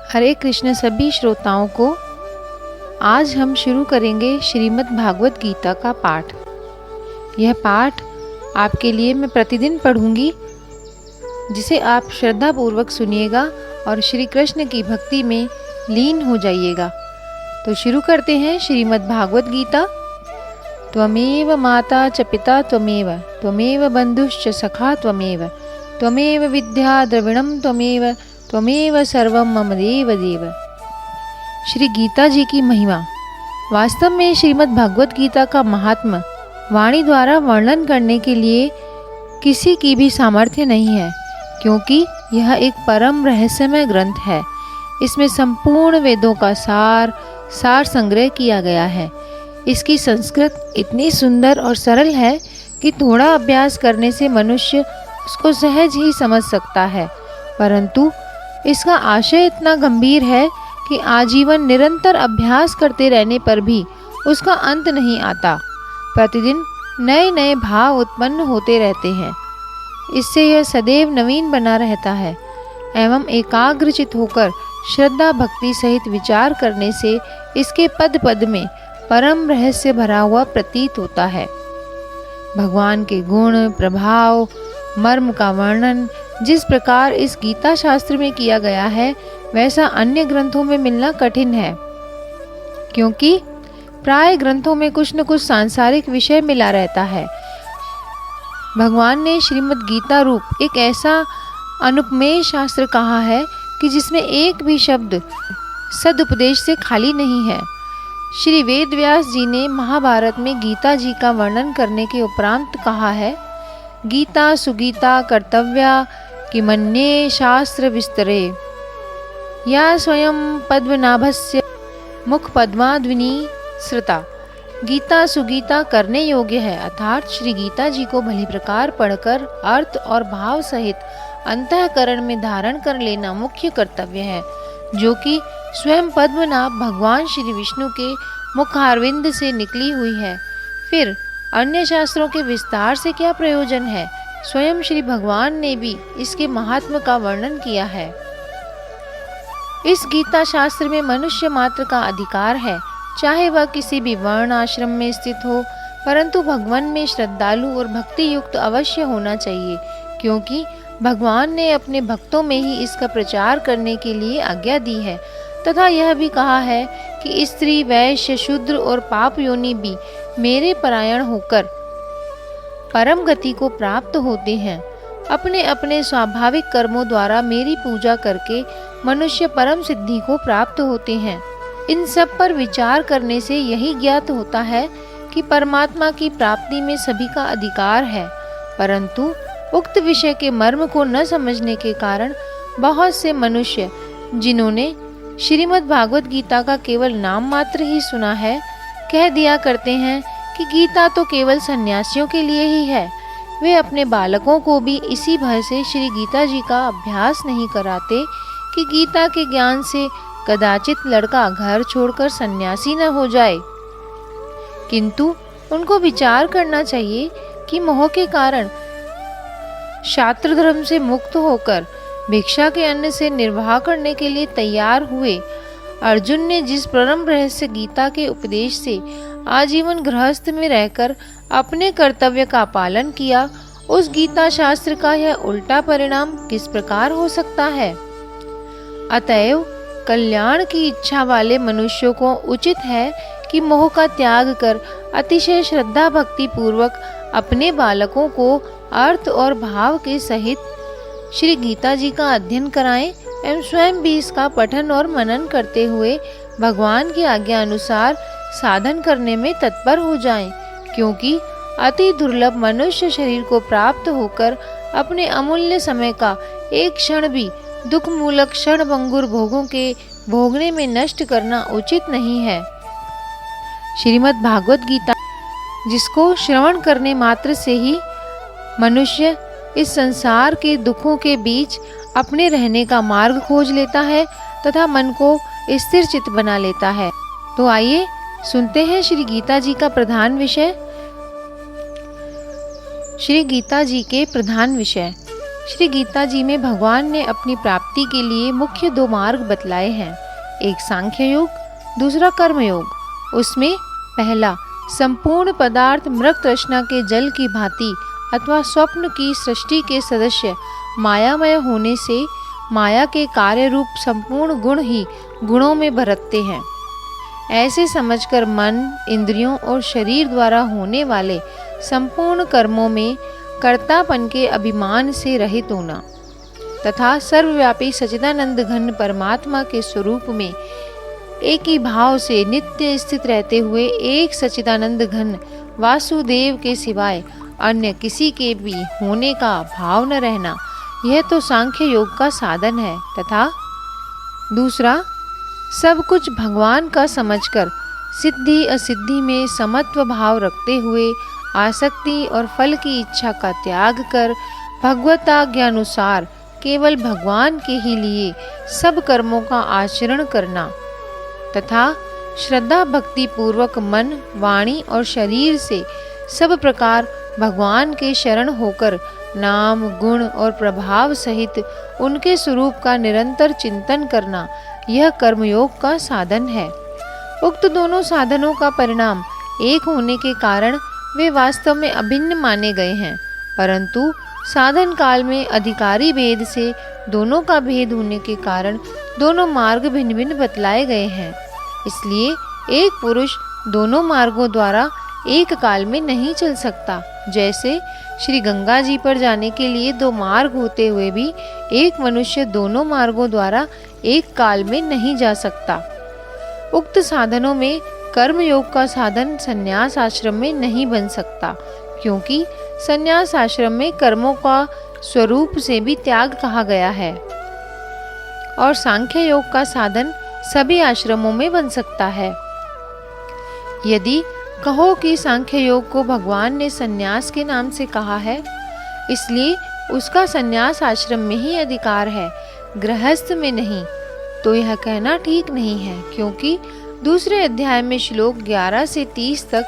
हरे कृष्ण सभी श्रोताओं को। आज हम शुरू करेंगे श्रीमद् भागवत गीता का पाठ। यह पाठ आपके लिए मैं प्रतिदिन पढ़ूंगी, जिसे आप श्रद्धा पूर्वक सुनिएगा और श्री कृष्ण की भक्ति में लीन हो जाइएगा। तो शुरू करते हैं श्रीमद् भागवत गीता। त्वमेव माता च पिता त्वमेव, त्वमेव बंधुश्च सखा त्वमेव, त्वमेव विद्या द्रविणम त्वमेव, त्वमेव सर्वम मम देव देव। श्री गीता जी की महिमा। वास्तव में श्रीमद् भागवत गीता का महात्मा वाणी द्वारा वर्णन करने के लिए किसी की भी सामर्थ्य नहीं है, क्योंकि यह एक परम रहस्यमय ग्रंथ है। इसमें संपूर्ण वेदों का सार संग्रह किया गया है। इसकी संस्कृत इतनी सुंदर और सरल है कि थोड़ा अभ्यास करने से मनुष्य उसको सहज ही समझ सकता है, परंतु इसका आशय इतना गंभीर है कि आजीवन निरंतर अभ्यास करते रहने पर भी उसका अंत नहीं आता। प्रतिदिन नए नए भाव उत्पन्न होते रहते हैं। इससे यह सदैव नवीन बना रहता है एवं एकाग्रचित होकर श्रद्धा भक्ति सहित विचार करने से इसके पद पद में परम रहस्य भरा हुआ प्रतीत होता है। भगवान के गुण, प्रभाव, मर्म का वर्णन जिस प्रकार इस गीता शास्त्र में किया गया है, वैसा अन्य ग्रंथों में मिलना कठिन है, क्योंकि प्राय ग्रंथों में कुछ न कुछ सांसारिक विषय मिला रहता है। भगवान ने श्रीमद् गीता रूप एक ऐसा अनुपमेय शास्त्र कहा है कि जिसमें एक भी शब्द सदुपदेश से खाली नहीं है। श्री वेद व्यास जी ने महाभारत में गीता जी का वर्णन करने के उपरांत कहा है, गीता सुगीता कर्तव्या किमन्ये शास्त्र विस्तरे, या स्वयं पद्मनाभस्य मुख पद्माद्विनी श्रुता। गीता सुगीता करने योग्य है, अर्थात श्री गीता जी को भली प्रकार पढ़कर अर्थ और भाव सहित अंतःकरण में धारण कर लेना मुख्य कर्तव्य है, जो कि स्वयं पद्मनाभ भगवान श्री विष्णु के मुखारविंद से निकली हुई है। फिर अन्य शास्त्रों के विस्तार से क्या प्रयोजन है? स्वयं श्री भगवान ने भी इसके महात्म का वर्णन किया है। इस गीता शास्त्र में मनुष्य मात्र का अधिकार है, चाहे वह किसी भी वर्ण आश्रम में स्थित हो, परंतु भगवान में श्रद्धालु और भक्ति युक्त अवश्य होना चाहिए, क्योंकि भगवान ने अपने भक्तों में ही इसका प्रचार करने के लिए आज्ञा दी है। तथा यह भी कहा है कि स्त्री, वैश्य, शूद्र और पाप योनि भी मेरे परायण होकर परम गति को प्राप्त होते हैं। अपने अपने स्वाभाविक कर्मों द्वारा मेरी पूजा करके मनुष्य परम सिद्धि को प्राप्त होते हैं। इन सब पर विचार करने से यही ज्ञात होता है कि परमात्मा की प्राप्ति में सभी का अधिकार है, परंतु उक्त विषय के मर्म को न समझने के कारण बहुत से मनुष्य, जिन्होंने श्रीमद् भागवत गीता का केवल नाम मात्र ही सुना है, कह दिया करते हैं कि गीता तो केवल सन्यासियों के लिए ही है। वे अपने बालकों को भी इसी भय से श्री गीता जी का अभ्यास नहीं कराते कि गीता के ज्ञान से कदाचित लड़का घर छोड़कर सन्यासी न हो जाए। किंतु उनको विचार करना चाहिए कि मोह के कारण शास्त्र धर्म से मुक्त होकर भिक्षा के अन्न से निर्वाह करने के लिए तैयार हुए अर्जुन ने जिस परम रहस्य गीता के उपदेश से आजीवन गृहस्थ में रहकर अपने कर्तव्य का पालन किया, उस गीता शास्त्र का यह उल्टा परिणाम किस प्रकार हो सकता है? अतएव कल्याण की इच्छा वाले मनुष्यों को उचित है कि मोह का त्याग कर अतिशय श्रद्धा भक्ति पूर्वक अपने बालकों को अर्थ और भाव के सहित श्री गीता जी का अध्ययन कराएं एवं स्वयं भी इसका पठन और मनन करते हुए भगवान की आज्ञा अनुसार साधन करने में तत्पर हो जाएं, क्योंकि अति दुर्लभ मनुष्य शरीर को प्राप्त होकर अपने अमूल्य समय का एक क्षण भी दुख मूलक क्षण भंगुर भोगों के भोगने में नष्ट करना उचित नहीं है। श्रीमद् भागवत गीता, जिसको श्रवण करने मात्र से ही मनुष्य इस संसार के दुखों के बीच अपने रहने का मार्ग खोज लेता है तथा मन को स्थिर चित्त बना लेता है। तो आइए सुनते हैं श्री गीता जी का प्रधान विषय। श्री गीता जी के प्रधान विषय। श्री गीता जी में भगवान ने अपनी प्राप्ति के लिए मुख्य 2 मार्ग बतलाए हैं, एक सांख्य योग, दूसरा कर्म योग। उसमें पहला संपूर्ण पदार्थ मृग तृष्णा के जल की भांति अथवा स्वप्न की सृष्टि के सदस्य मायामय होने से माया के कार्य रूप संपूर्ण गुण ही गुणों में बरतते हैं, ऐसे समझकर मन, इंद्रियों और शरीर द्वारा होने वाले संपूर्ण कर्मों में कर्तापन के अभिमान से रहित होना तथा सर्वव्यापी सच्चिदानंद घन परमात्मा के स्वरूप में एक ही भाव से नित्य स्थित रहते हुए एक सच्चिदानंद घन वासुदेव के सिवाय अन्य किसी के भी होने का भाव न रहना, यह तो सांख्य योग का साधन है। तथा दूसरा, सब कुछ भगवान का समझकर सिद्धि असिद्धि में समत्व भाव रखते हुए आसक्ति और फल की इच्छा का त्याग कर भगवताज्ञानुसार केवल भगवान के ही लिए सब कर्मों का आचरण करना तथा श्रद्धा भक्ति पूर्वक मन, वाणी और शरीर से सब प्रकार भगवान के शरण होकर नाम, गुण और प्रभाव सहित उनके स्वरूप का निरंतर चिंतन करना, यह कर्मयोग का साधन है। उक्त दोनों साधनों का परिणाम एक होने के कारण वे वास्तव में अभिन्न माने गए हैं, परंतु साधन काल में अधिकारी भेद से दोनों का भेद होने के कारण दोनों मार्ग भिन्न भिन्न बतलाए गए हैं। इसलिए एक पुरुष दोनों मार्गों द्वारा एक काल में नहीं चल सकता। जैसे श्री गंगा जी पर जाने के लिए 2 मार्ग होते हुए भी एक मनुष्य दोनों मार्गों द्वारा एक काल में नहीं जा सकता। उक्त साधनों में कर्म योग का साधन संन्यास आश्रम में नहीं बन सकता, क्योंकि संन्यास आश्रम में कर्मों का स्वरूप से भी त्याग कहा गया है, और सांख्य योग का साधन सभी आश्रमों में बन सकता है। यदि कहो कि सांख्य योग को भगवान ने संन्यास के नाम से कहा है, इसलिए उसका संन्यास आश्रम में ही अधिकार है, गृहस्थ में नहीं, तो यह कहना ठीक नहीं है, क्योंकि दूसरे अध्याय में श्लोक 11 से 30 तक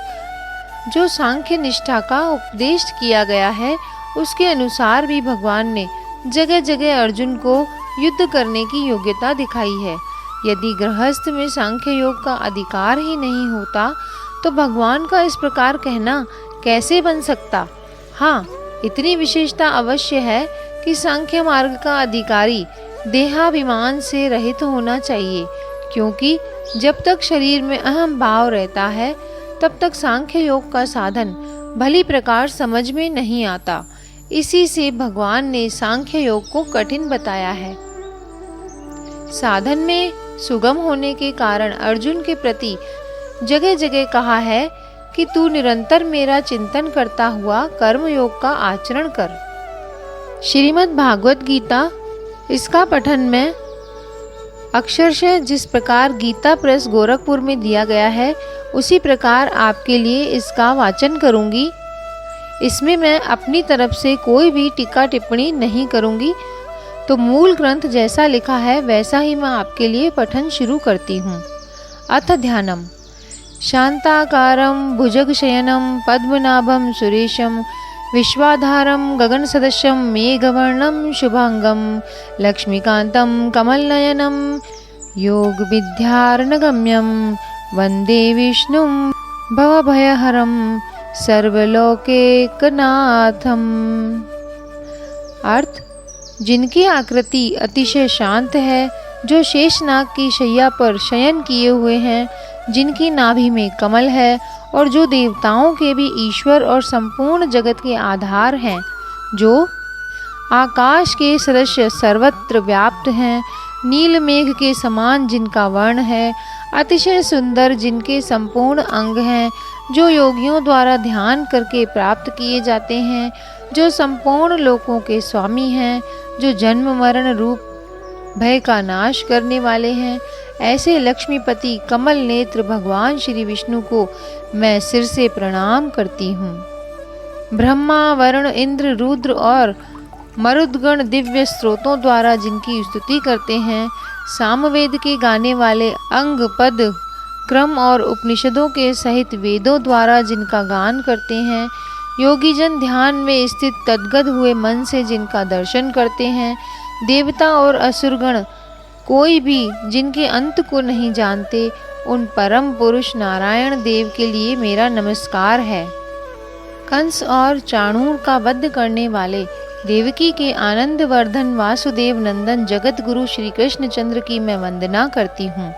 जो सांख्य निष्ठा का उपदेश किया गया है, उसके अनुसार भी भगवान ने जगह जगह अर्जुन को युद्ध करने की योग्यता दिखाई है। यदि गृहस्थ में सांख्य योग का अधिकार ही नहीं होता तो भगवान का इस प्रकार कहना कैसे बन सकता। हाँ, इतनी विशेषता अवश्य है कि सांख्य मार्ग का अधिकारी देहाभिमान से रहित होना चाहिए, क्योंकि जब तक शरीर में अहम भाव रहता है तब तक सांख्य योग का साधन भली प्रकार समझ में नहीं आता। इसी से भगवान ने सांख्य योग को कठिन बताया है। साधन में सुगम होने के कारण अर्जुन के प्रति जगह जगह कहा है कि तू निरंतर मेरा चिंतन करता हुआ कर्म योग का आचरण कर। श्रीमद् भागवत गीता, इसका पठन मैं अक्षरशः जिस प्रकार गीता प्रेस गोरखपुर में दिया गया है उसी प्रकार आपके लिए इसका वाचन करूंगी। इसमें मैं अपनी तरफ से कोई भी टीका टिप्पणी नहीं करूंगी, तो मूल ग्रंथ जैसा लिखा है वैसा ही मैं आपके लिए पठन शुरू करती हूँ। अथ ध्यानम। शांताकारं भुजगशयनं पद्मनाभं सुरेशं विश्वाधारं गगनसदृशं मेघवर्णं शुभांगं लक्ष्मीकान्तं कमलनयनं योगविद्यार्णगम्यं वन्दे विष्णुं भवभयहरं सर्वलोकैकनाथम्। अर्थ: जिनकी आकृति अतिशय शांत है, जो शेषनाग की शैया पर शयन किए हुए हैं, जिनकी नाभि में कमल है और जो देवताओं के भी ईश्वर और संपूर्ण जगत के आधार हैं, जो आकाश के सदृश सर्वत्र व्याप्त हैं, नील मेघ के समान जिनका वर्ण है, अतिशय सुंदर जिनके संपूर्ण अंग हैं, जो योगियों द्वारा ध्यान करके प्राप्त किए जाते हैं, जो संपूर्ण लोकों के स्वामी हैं, जो जन्म मरण रूप भय का नाश करने वाले हैं, ऐसे लक्ष्मीपति कमल नेत्र भगवान श्री विष्णु को मैं सिर से प्रणाम करती हूँ। ब्रह्मा, वरुण, इंद्र, रुद्र और मरुदगण दिव्य स्त्रोतों द्वारा जिनकी स्तुति करते हैं, सामवेद के गाने वाले अंग, पद, क्रम और उपनिषदों के सहित वेदों द्वारा जिनका गान करते हैं, योगी जन ध्यान में स्थित तद्गत हुए मन से जिनका दर्शन करते हैं, देवता और असुरगण कोई भी जिनके अंत को नहीं जानते, उन परम पुरुष नारायण देव के लिए मेरा नमस्कार है। कंस और चाणूर का वध करने वाले देवकी के आनंद वर्धन वासुदेव नंदन जगत गुरु श्री कृष्ण चंद्र की मैं वंदना करती हूँ।